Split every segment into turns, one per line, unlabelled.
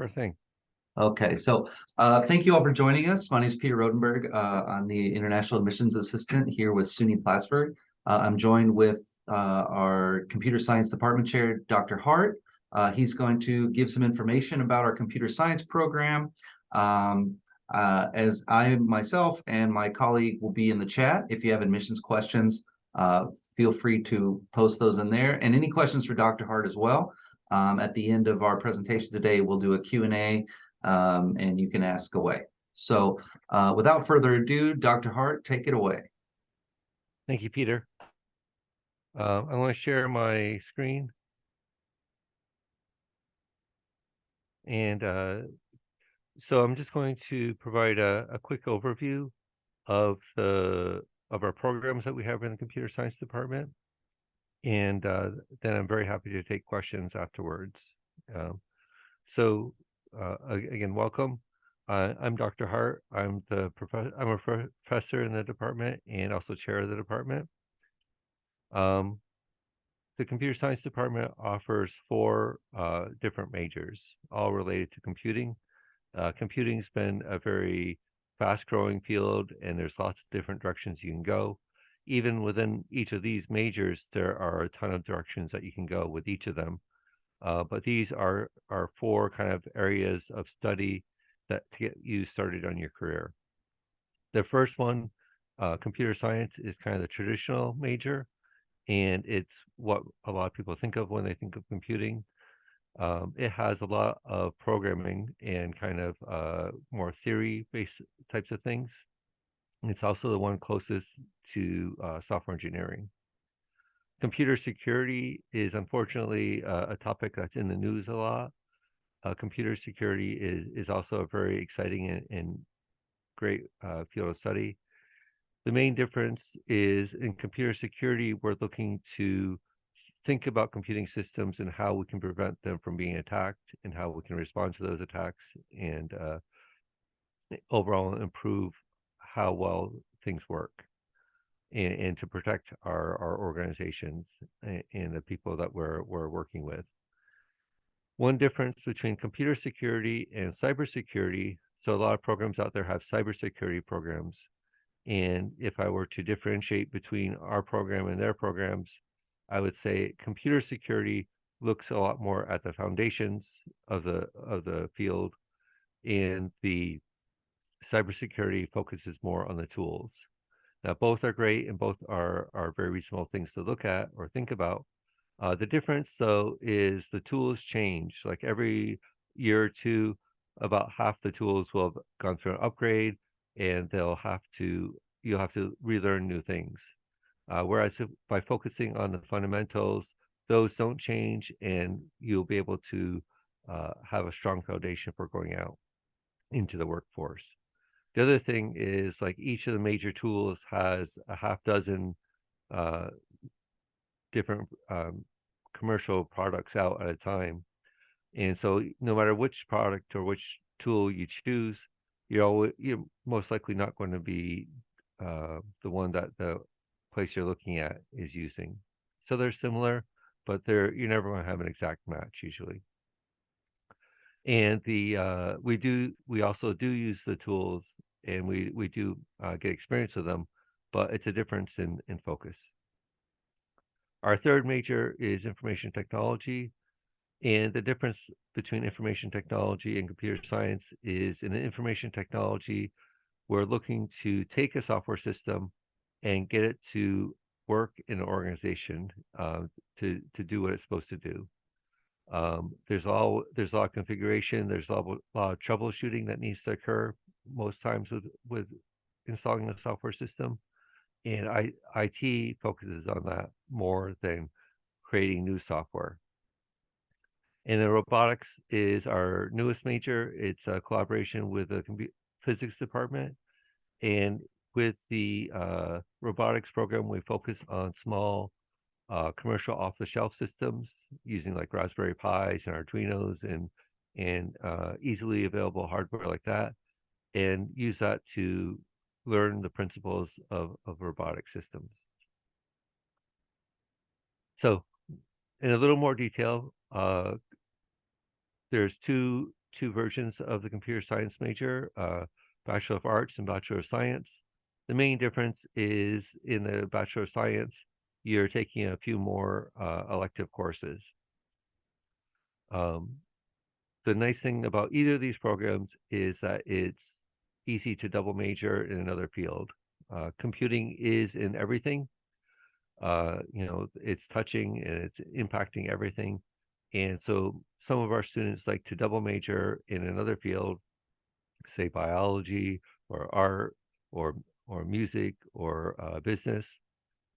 Sure thing.
Okay, so thank you all for joining us. My name is Peter Rodenberg. I'm the International Admissions Assistant here with SUNY Plattsburgh. I'm joined with our Computer Science Department Chair, Dr. Hart. He's going to give some information about our computer science program. As I myself and my colleague will be in the chat. If you have admissions questions, feel free to post those in there. And any questions for Dr. Hart as well. At the end of our presentation today, we'll do a Q&A. And you can ask away. So without further ado, Dr. Hart, take it away.
Thank you, Peter. I want to share my screen. And so I'm just going to provide a quick overview of our programs that we have in the computer science department. And then I'm very happy to take questions afterwards. Again, welcome. I'm Dr. Hart. I'm a professor in the department and also chair of the department. The computer science department offers 4 different majors, all related to computing. Computing's been a very fast-growing field, and there's lots of different directions you can go. Even within each of these majors, there are a ton of directions that you can go with each of them. But these are 4 kind of areas of study that to get you started on your career. The first one, computer science, is kind of the traditional major, and it's what a lot of people think of when they think of computing. It has a lot of programming and kind of more theory-based types of things. And it's also the one closest to software engineering. Computer security is unfortunately a topic that's in the news a lot. Computer security is also a very exciting and great field of study. The main difference is in computer security, we're looking to think about computing systems and how we can prevent them from being attacked and how we can respond to those attacks and overall improve how well things work and to protect our organizations and the people that we're working with. One difference between computer security and cybersecurity, so a lot of programs out there have cybersecurity programs. And if I were to differentiate between our program and their programs, I would say computer security looks a lot more at the foundations of the field, and the cybersecurity focuses more on the tools. Now, both are great and both are very reasonable things to look at or think about. The difference, though, is the tools change. Like every year or two, about half the tools will have gone through an upgrade, and you'll have to relearn new things. Whereas by focusing on the fundamentals, those don't change, and you'll be able to have a strong foundation for going out into the workforce. The other thing is, like, each of the major tools has a half dozen different commercial products out at a time. And so no matter which product or which tool you choose, you're most likely not going to be the one that the place you're looking at is using. So they're similar, but you're never going to have an exact match usually. And we also do use the tools, and we do get experience with them, but it's a difference in focus. Our third major is information technology, and the difference between information technology and computer science is in information technology, we're looking to take a software system and get it to work in an organization to do what it's supposed to do. There's a lot of configuration, there's a lot of troubleshooting that needs to occur most times with installing a software system. And IT focuses on that more than creating new software. And the robotics is our newest major. It's a collaboration with the physics department. And with the robotics program, we focus on small commercial off-the-shelf systems using like Raspberry Pis and Arduinos and easily available hardware like that, and use that to learn the principles of robotic systems. So in a little more detail, there's 2 two versions of the computer science major, Bachelor of Arts and Bachelor of Science. The main difference is in the Bachelor of Science, you're taking a few more elective courses. The nice thing about either of these programs is that it's easy to double major in another field. Computing is in everything. It's touching and it's impacting everything. And so some of our students like to double major in another field, say biology or art or music or business,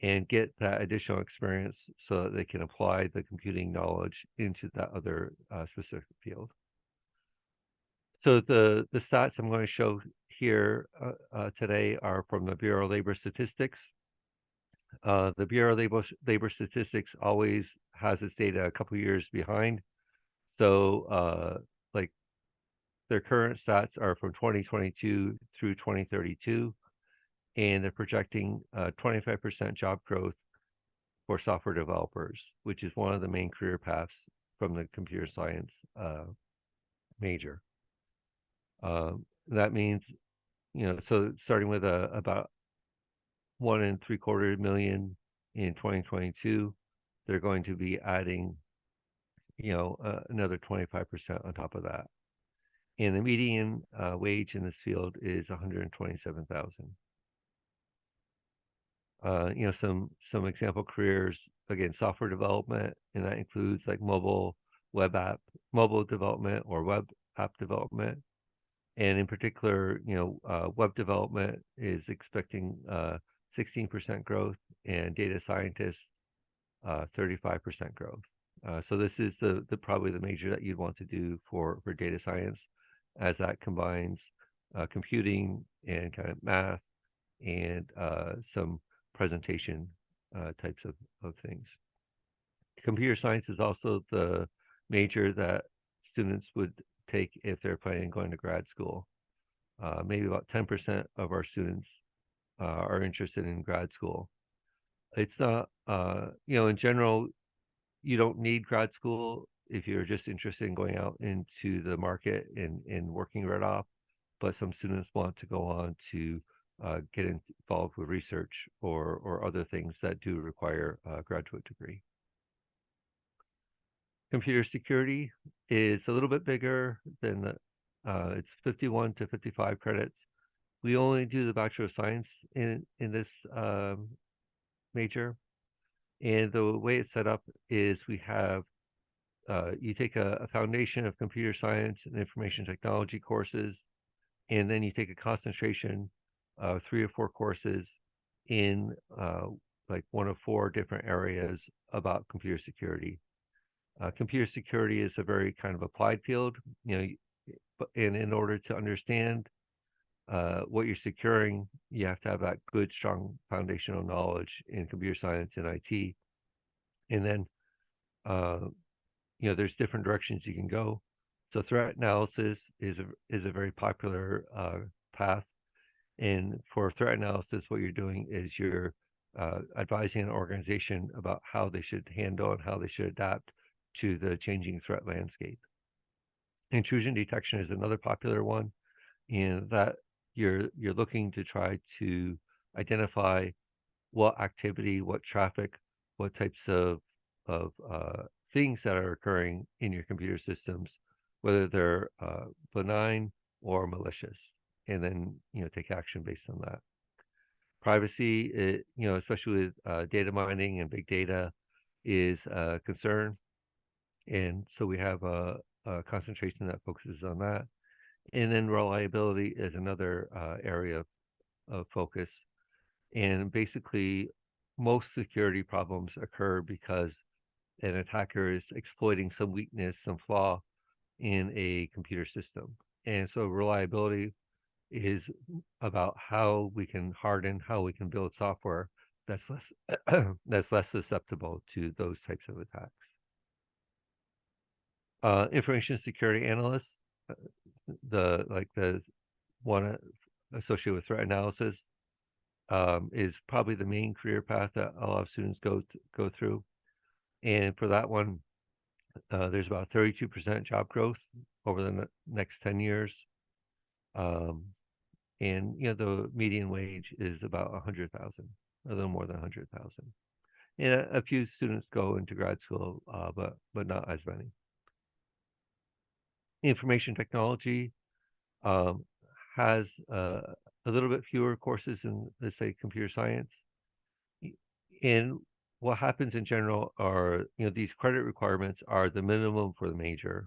and get that additional experience so that they can apply the computing knowledge into that other specific field. So the stats I'm going to show here today are from the Bureau of Labor Statistics. The Bureau of Labor Statistics always has its data a couple years behind. So like their current stats are from 2022 through 2032, and they're projecting 25% job growth for software developers, which is one of the main career paths from the computer science major. That means, so starting with about 1.75 million in 2022, they're going to be adding, another 25% on top of that. And the median wage in this field is 127,000. Some example careers, again, software development, and that includes like mobile development or web app development. And in particular, web development is expecting 16% growth, and data scientists 35% growth. So this is the probably the major that you'd want to do for data science, as that combines computing and kind of math and some presentation types of things. Computer science is also the major that students would take if they're planning on going to grad school. Maybe about 10% of our students are interested in grad school. It's not, in general, you don't need grad school if you're just interested in going out into the market and working right off. But some students want to go on to get involved with research or other things that do require a graduate degree. Computer security is a little bit bigger than it's 51 to 55 credits. We only do the Bachelor of Science in this major. And the way it's set up is we have, you take a foundation of computer science and information technology courses, and then you take a concentration of 3 or 4 courses in like 1 of 4 different areas about computer security. Computer security is a very kind of applied field, and in order to understand what you're securing, you have to have that good, strong foundational knowledge in computer science and IT. And then, there's different directions you can go. So threat analysis is a very popular path. And for threat analysis, what you're doing is you're advising an organization about how they should handle and how they should adapt to the changing threat landscape. Intrusion detection is another popular one, and that you're looking to try to identify what activity, what traffic, what types of things that are occurring in your computer systems, whether they're benign or malicious, and then take action based on that. Privacy, especially with data mining and big data, is a concern, and so we have a concentration that focuses on that. And then reliability is another area of focus. And basically, most security problems occur because an attacker is exploiting some weakness, some flaw in a computer system. And so reliability is about how we can harden, how we can build software that's less susceptible to those types of attacks. Information security analysts, the one associated with threat analysis, is probably the main career path that a lot of students go through. And for that one, There's about 32% job growth over the next 10 years. Um, and the median wage is about 100,000, a little more than 100,000. And a few students go into grad school, but not as many. Information technology um, has a little bit fewer courses in, let's say, computer science. And what happens in general are, these credit requirements are the minimum for the major.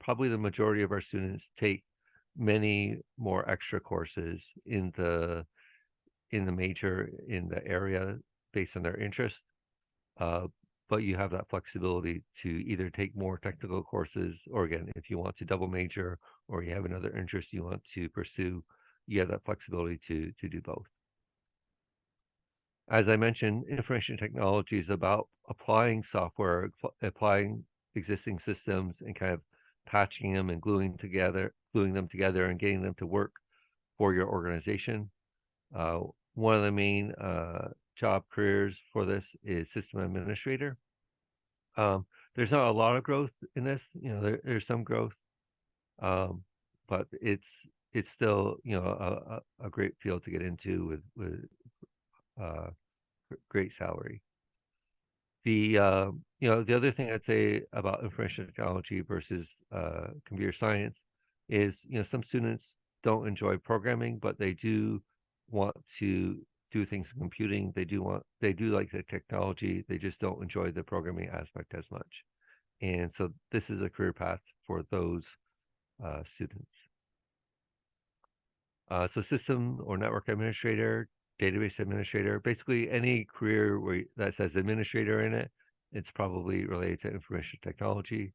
Probably the majority of our students take many more extra courses in the major in the area based on their interest. Uh, but you have that flexibility to either take more technical courses, or again, if you want to double major or you have another interest you want to pursue, you have that flexibility to do both. As I mentioned, information technology is about applying software, applying existing systems and kind of patching them and gluing them together and getting them to work for your organization. Uh, One of the main job careers for this is system administrator. Um, there's not a lot of growth in this. There's some growth, um, but it's still a great field to get into with uh, great salary. The other thing I'd say about information technology versus computer science is, some students don't enjoy programming, but they do want to do things in computing. They do like the technology. They just don't enjoy the programming aspect as much. And so this is a career path for those students. So system or network administrator, database administrator, basically any career that says administrator in it, it's probably related to information technology.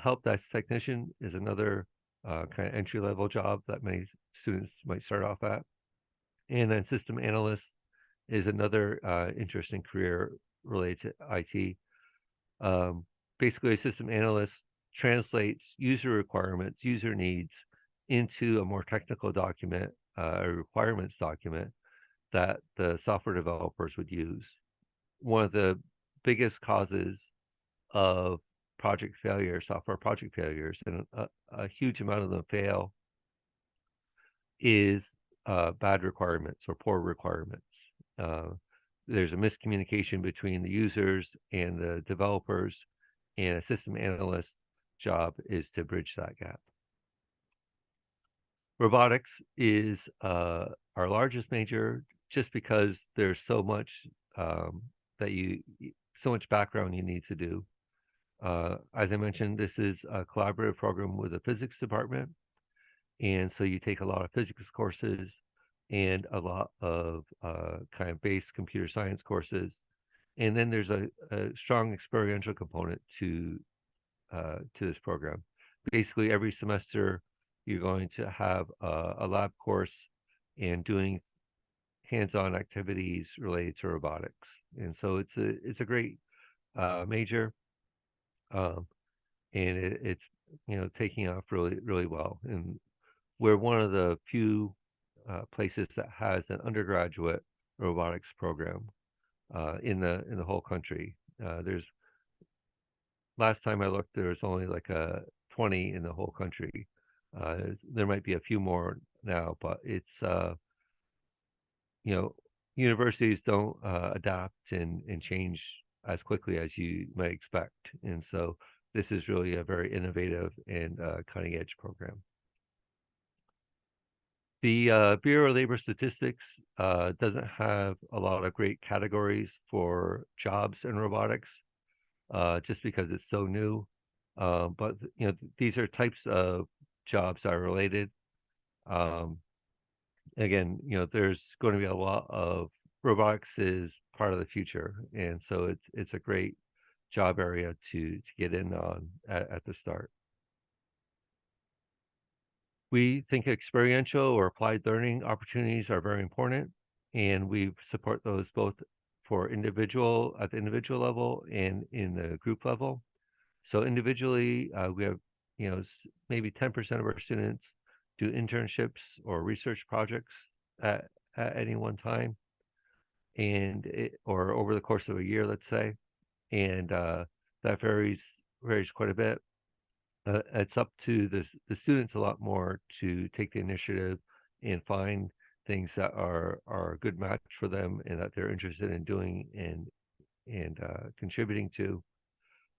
Help desk technician is another kind of entry level job that many students might start off at. And then system analyst is another interesting career related to IT. Um, Basically, a system analyst translates user requirements, user needs into a more technical document, a requirements document that the software developers would use. One of the biggest causes of project failure, software project failures, and a huge amount of them fail, is bad requirements or poor requirements. Uh, there's a miscommunication between the users and the developers, and a system analyst job is to bridge that gap. Robotics is our largest major, just because there's so much um, that so much background you need to do. As I mentioned, this is a collaborative program with the physics department, and so you take a lot of physics courses and a lot of kind of base computer science courses, and then there's a strong experiential component to this program. Basically, every semester you're going to have a lab course and doing hands-on activities related to robotics, and so it's a great major, um, and it's taking off really really well. And we're one of the few places that has an undergraduate robotics program in the whole country. There's Last time I looked, there was only like a 20 in the whole country. There might be a few more now, but it's you know universities don't adapt and change as quickly as you might expect, and so this is really a very innovative and cutting edge program. The Bureau of Labor Statistics doesn't have a lot of great categories for jobs in robotics, just because it's so new. But these are types of jobs that are related. Um, Again, there's going to be a lot of robotics is part of the future, and so it's a great job area to get in on at the start. We think experiential or applied learning opportunities are very important, and we support those both for individual at the individual level and in the group level. So individually, we have, maybe 10% of our students do internships or research projects at, at any one time, or over the course of a year, let's say. And that varies varies quite a bit. It's up to the students a lot more to take the initiative and find things that are a good match for them and that they're interested in doing and contributing to.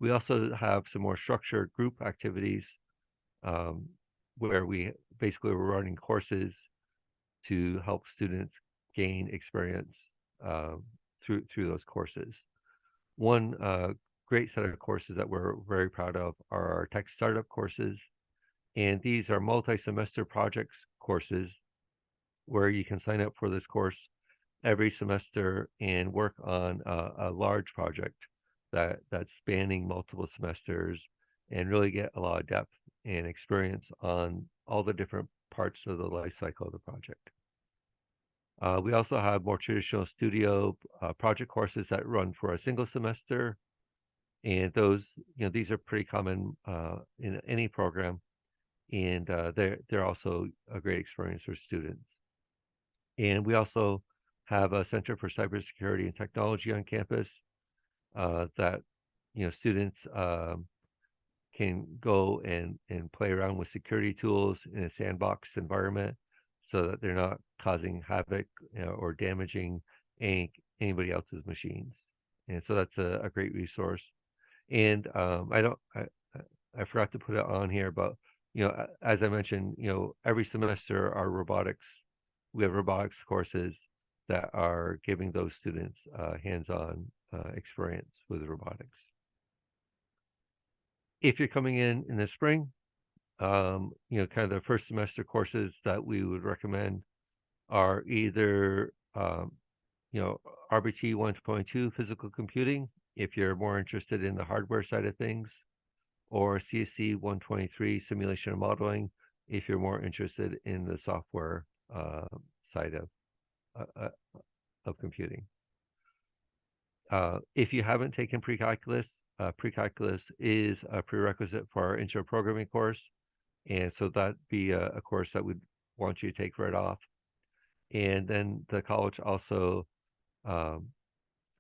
We also have some more structured group activities um, where we basically we're running courses to help students gain experience um, through those courses. One great set of courses that we're very proud of are our tech startup courses, and these are multi-semester projects courses where you can sign up for this course every semester and work on a large project that's spanning multiple semesters and really get a lot of depth and experience on all the different parts of the life cycle of the project. We also have more traditional studio project courses that run for a single semester, and those, these are pretty common in any program, and they're also a great experience for students. And we also have a Center for Cybersecurity and Technology on campus that students can go and play around with security tools in a sandbox environment so that they're not causing havoc or damaging anybody else's machines. And so that's a great resource. And I forgot to put it on here, but as I mentioned, every semester we have robotics courses that are giving those students hands-on experience with robotics. If you're coming in the spring, kind of the first semester courses that we would recommend are either, RBT 122 physical computing, if you're more interested in the hardware side of things, or CSC 123 simulation and modeling, if you're more interested in the software side of computing. If you haven't taken pre-calculus, pre-calculus is a prerequisite for our intro programming course, and so that'd be a course that we'd want you to take right off. And then the college also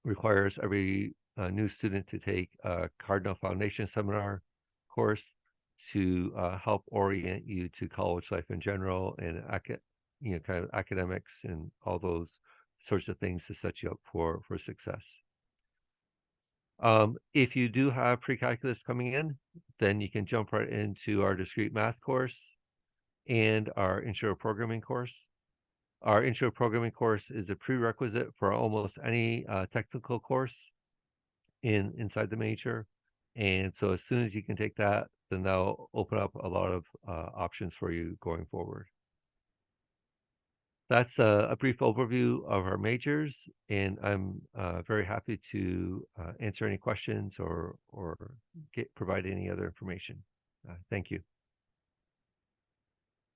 requires every new student to take a Cardinal Foundation Seminar course to help orient you to college life in general and kind of academics and all those sorts of things to set you up for success. If you do have pre-calculus coming in, then you can jump right into our discrete math course and our intro programming course. Our intro programming course is a prerequisite for almost any technical course inside the major. And so as soon as you can take that, then that'll open up a lot of options for you going forward. That's a brief overview of our majors, and I'm very happy to answer any questions or provide any other information. Thank you.